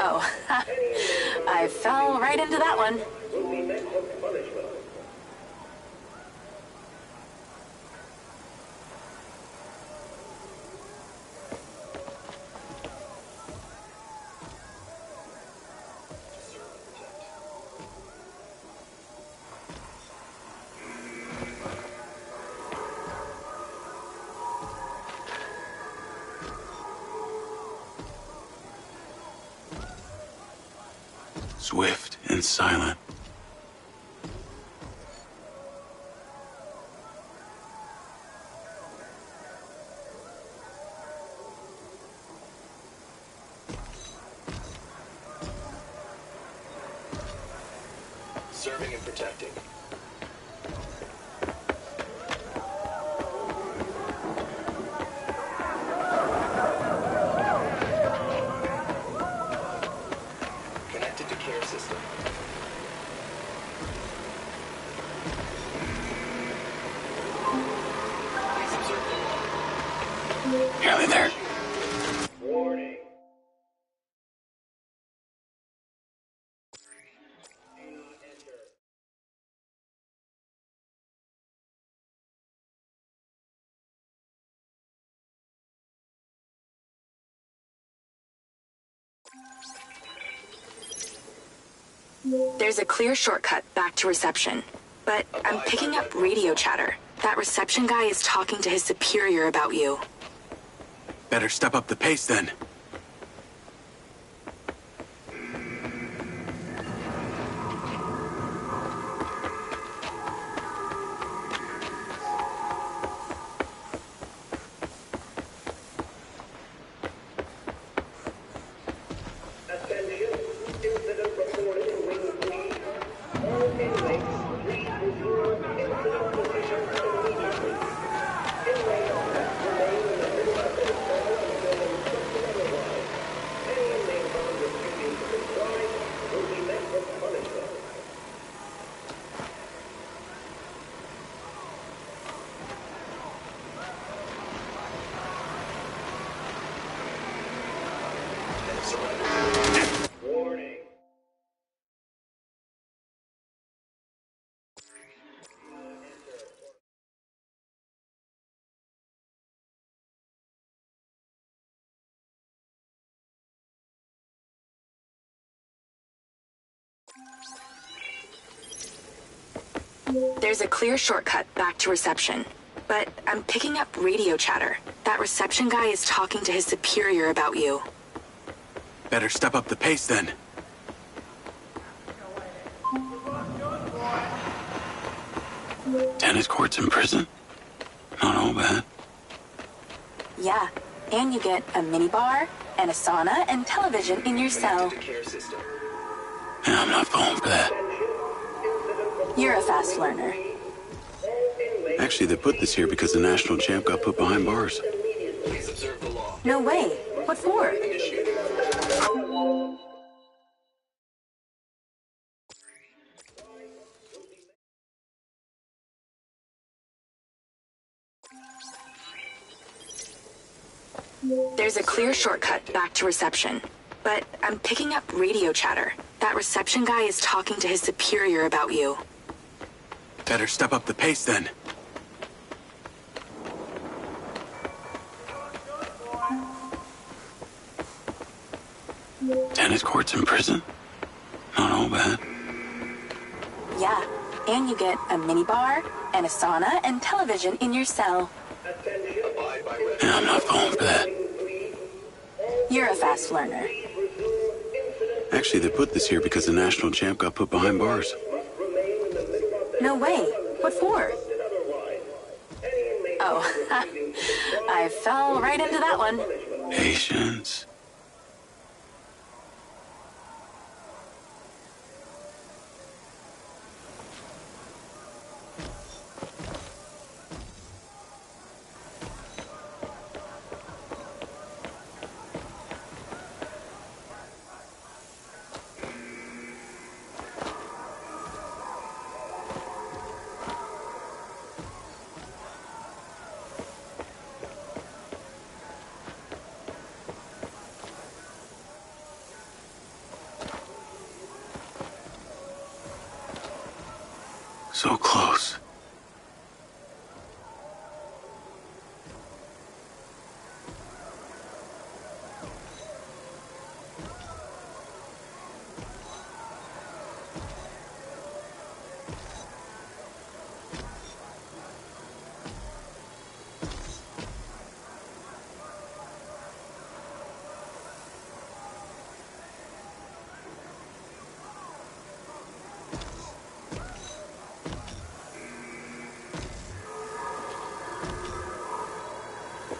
Oh, I fell right into that one. Swift and silent. Serving and protecting. Nearly there. Warning. There's a clear shortcut back to reception, but I'm picking up radio chatter. That reception guy is talking to his superior about you. Better step up the pace then. Attention. Incident reported in Wing 3. All inmates, please resume incident positions immediately. Inmates must remain in the middle of their cell until instructed otherwise. Any inmate found refusing to comply will be met with punishment. Warning. There's a clear shortcut back to reception, but I'm picking up radio chatter. That reception guy is talking to his superior about you. Better step up the pace then. Tennis courts in prison? Not all bad. Yeah, and you get a minibar and a sauna and television in your cell. Care system. Yeah, I'm not falling for that. You're a fast learner. Actually, they put this here because the national champ got put behind bars. Please observe the law. No way. What for? Initiated. There's a clear shortcut back to reception, but I'm picking up radio chatter. That reception guy is talking to his superior about you. Better step up the pace then. Tennis courts in prison? Not all bad. Yeah, and you get a minibar and a sauna and television in your cell. Abide by red. Yeah, I'm not falling for that. You're a fast learner. Actually, they put this here because the national champ got put behind bars. No way. What for? Oh, I fell right into that one. Patience. So close.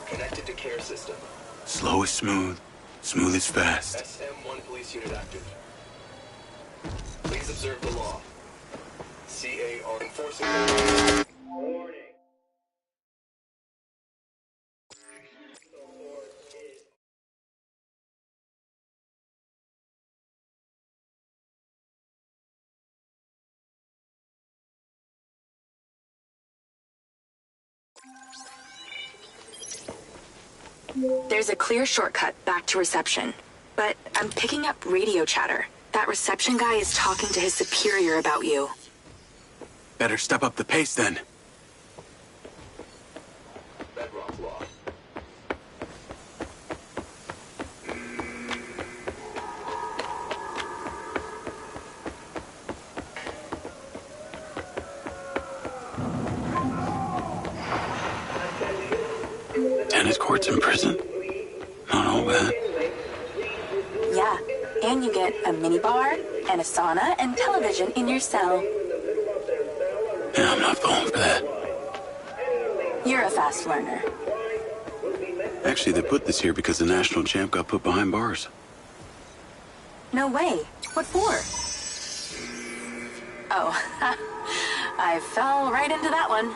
Connected to care system. Slow is smooth. Smooth is fast. SM1 police unit active. Please observe the law. CA are enforcing the Warning. There's a clear shortcut back to reception, but I'm picking up radio chatter. That reception guy is talking to his superior about you. Better step up the pace then. Redrock law. Tennis courts in prison? Not all bad. Yeah, and you get a minibar and a sauna and television in your cell. Yeah, I'm not falling for that. You're a fast learner. Actually, they put this here because the national champ got put behind bars. No way. What for? Oh, I fell right into that one.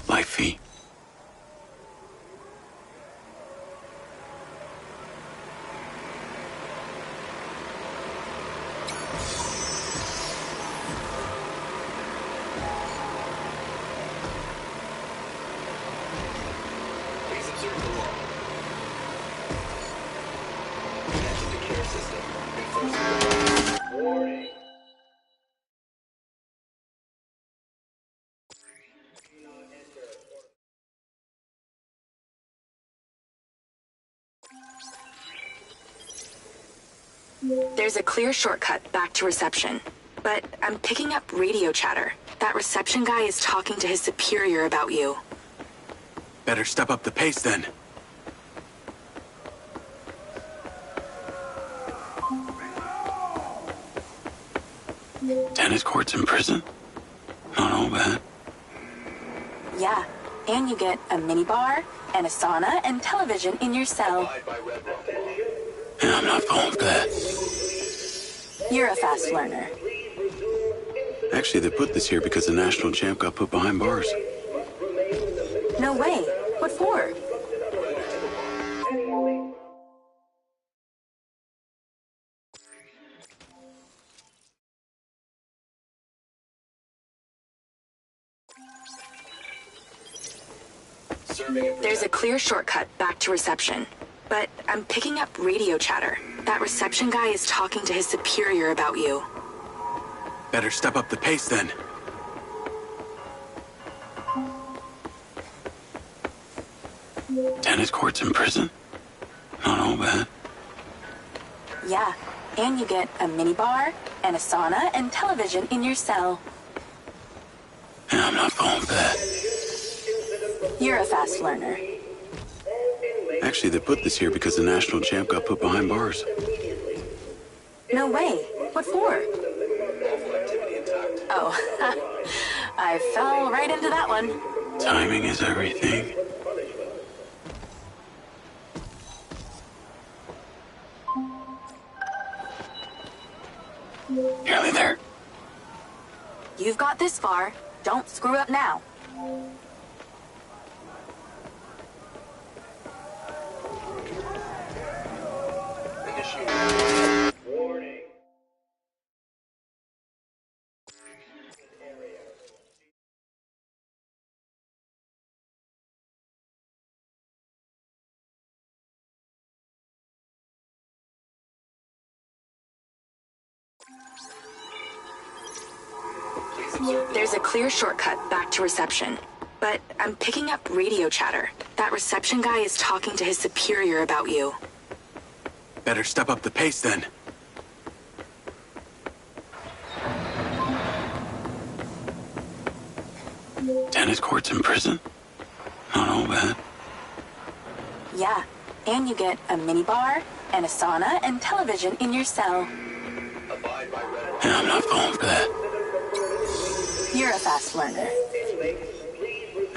Life fee. Please observe the law. Enter the care system. Enforcing the law. Warning. There's a clear shortcut back to reception, but I'm picking up radio chatter. That reception guy is talking to his superior about you. Better step up the pace then. Tennis courts in prison? Not all bad. Yeah, and you get a minibar and a sauna and television in your cell. Abide by Redrock law. Yeah, I'm not falling for that. You're a fast learner. Actually, they put this here because the national champ got put behind bars. No way. What for? There's a clear shortcut back to reception, but I'm picking up radio chatter. That reception guy is talking to his superior about you. Better step up the pace then. Tennis courts in prison? Not all bad. Yeah, and you get a minibar and a sauna and television in your cell. Yeah, I'm not falling for that. You're a fast learner. Actually, they put this here because the national champ got put behind bars. No way. What for? Lawful activity intact. Oh, I fell right into that one. Timing is everything. Nearly there. You've got this far. Don't screw up now. Initiate. Warning. There's a clear shortcut back to reception, but I'm picking up radio chatter. That reception guy is talking to his superior about you. Better step up the pace then. Tennis courts in prison? Not all bad. Yeah, and you get a minibar and a sauna and television in your cell. Abide by Redrock. Yeah, I'm not falling for that. You're a fast learner.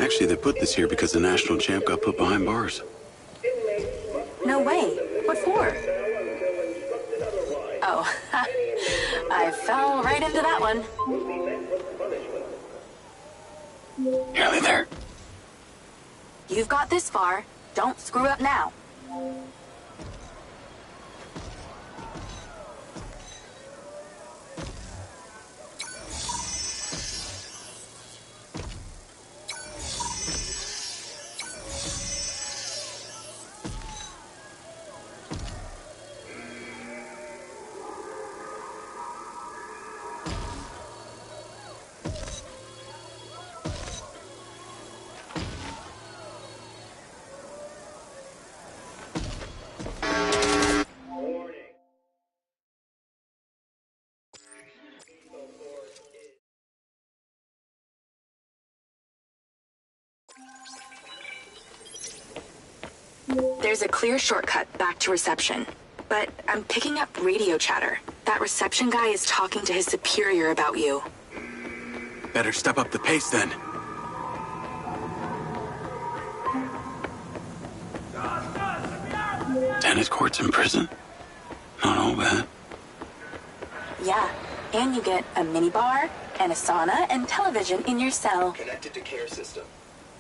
Actually, they put this here because the national champ got put behind bars. No way. What for? Oh, I fell right into that one. Nearly there. You've got this far. Don't screw up now. There's a clear shortcut back to reception, but I'm picking up radio chatter. That reception guy is talking to his superior about you. Better step up the pace then. Tennis courts in prison? Not all bad. Yeah, and you get a minibar and a sauna and television in your cell. Connected to care system.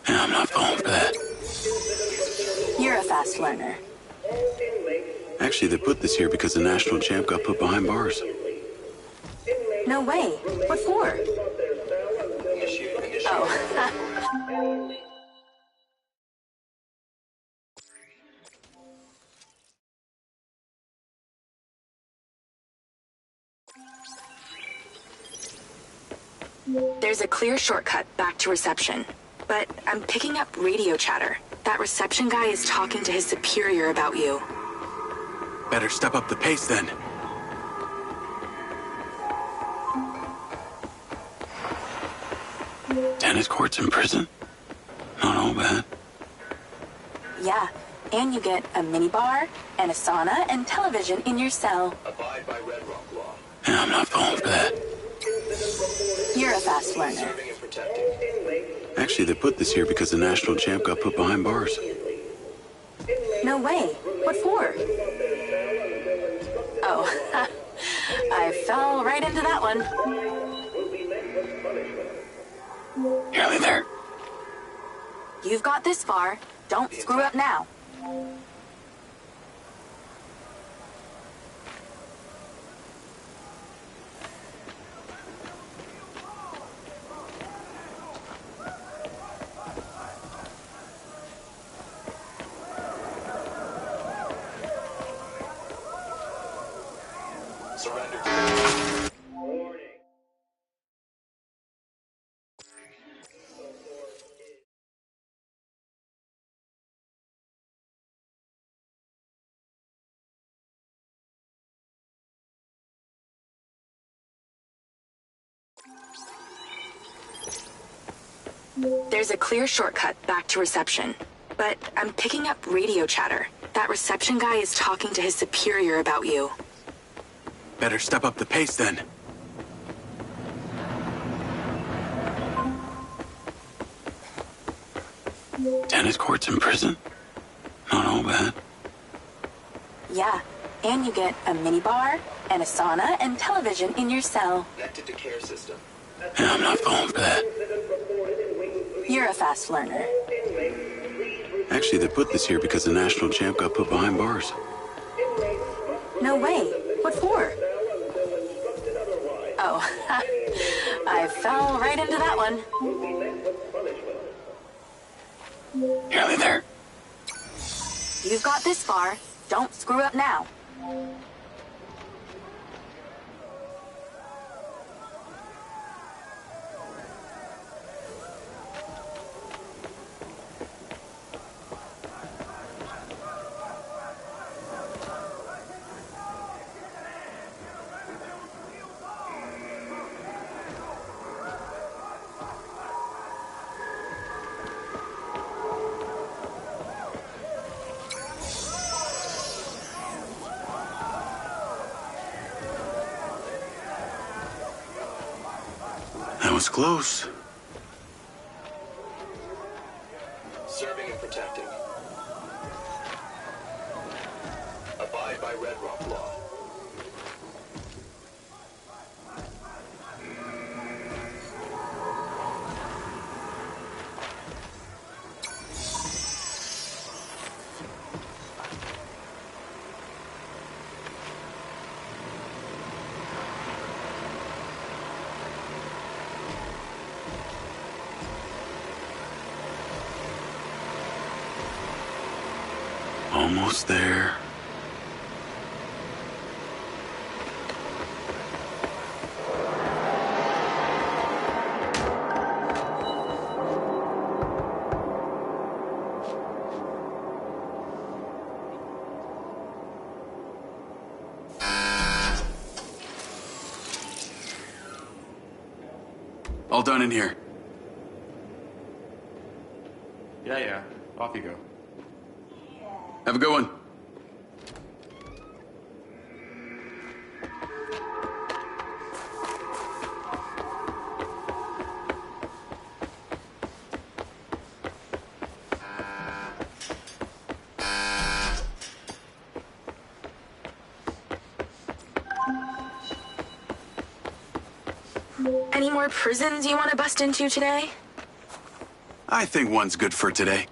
Yeah, I'm not falling for that. You're a fast learner. Actually, they put this here because the national champ got put behind bars. No way. What for? Oh. There's a clear shortcut back to reception, but I'm picking up radio chatter. That reception guy is talking to his superior about you. Better step up the pace then. Tennis courts in prison? Not all bad. Yeah, and you get a minibar and a sauna and television in your cell. Abide by Redrock law. Yeah, I'm not falling for that. You're a fast learner. Serving and protecting. Actually, they put this here because the national champ got put behind bars. No way. What for? Oh, I fell right into that one. Nearly there. You've got this far. Don't screw up now. Surrender. There's a clear shortcut back to reception, but I'm picking up radio chatter. That reception guy is talking to his superior about you. Better step up the pace then. Tennis courts in prison? Not all bad. Yeah, and you get a minibar and a sauna and television in your cell. Connected to care system. Yeah, I'm not falling for that. You're a fast learner. Actually, they put this here because the national champ got put behind bars. No way. What for? Oh, I fell right into that one. Nearly there. You've got this far. Don't screw up now. That was close. observing and protecting. Abide by Redrock law. Almost there. All done in here. Yeah. Off you go. Have a good one. Any more prisons you want to bust into today? I think one's good for today.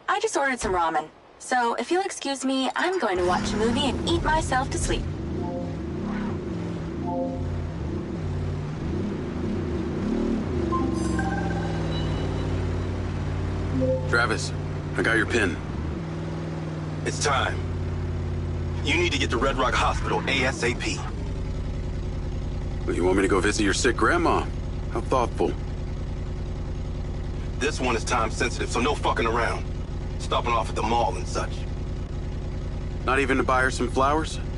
I just ordered some ramen. So if you'll excuse me, I'm going to watch a movie and eat myself to sleep. Travis, I got your pin. It's time. You need to get to Redrock Hospital ASAP. Well, you want me to go visit your sick grandma? How thoughtful. This one is time sensitive, so no fucking around. Stopping off at the mall and such. Not even to buy her some flowers?